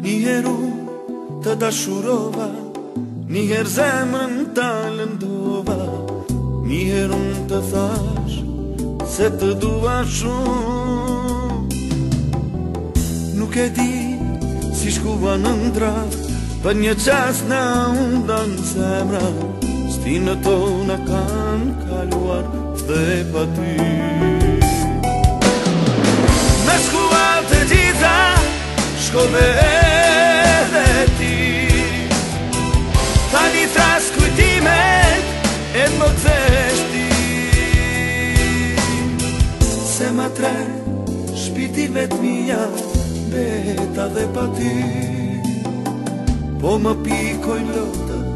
Njëheru të dashurova, njëherë zemrën të lëndova, njëherë unë të thash se të dua shumë. Nuk e di si shkuva në ndra, për një qas në undan zemra, stinë tona kanë kaluar dhe pa ty. Me shkuva të gjitha, shkove edhe ti, tani thras kujtimet e më kthesh ti. Se ma tre shpiti vet mija, beta dhe pa ty, po më pikoj lotët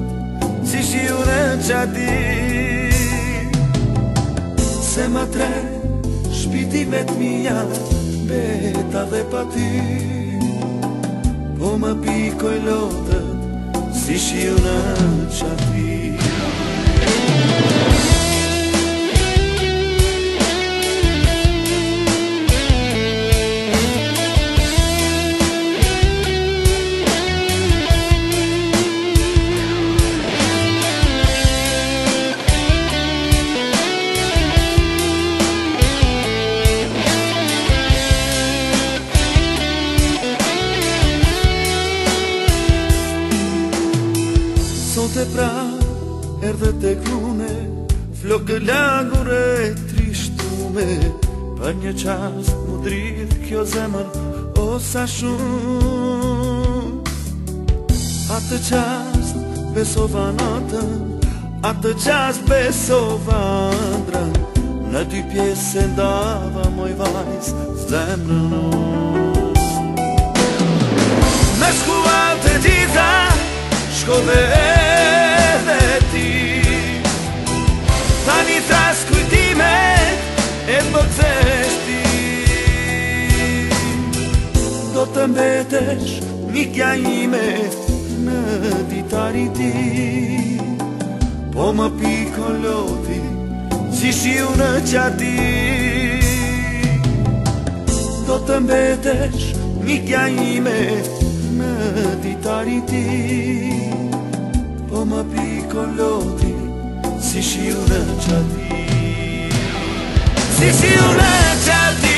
si shiune qati. Se ma tre shpiti vet mija, beta dhe pa ty, po më pikoj lotët si shiune qati. Sot e pra erdhe tek une, flokë lagur e trishtume, për një qast mu dridh kjo zemër o sa shumë. Atë qast besova natën, atë qast besova ndrën, në dy pjesë e ndava moj vajz zemrën unë. Me shkuat të gjitha, shkove edhe ti, tani thras kujtimet e më kthesh ti. Do të mbetesh mikja ime në ditari ti, po më piko loti si shiu në qati. Do të mbetesh mikja ime në ditari ti, po më piko loti si shiu në qati. Si shiu në qati.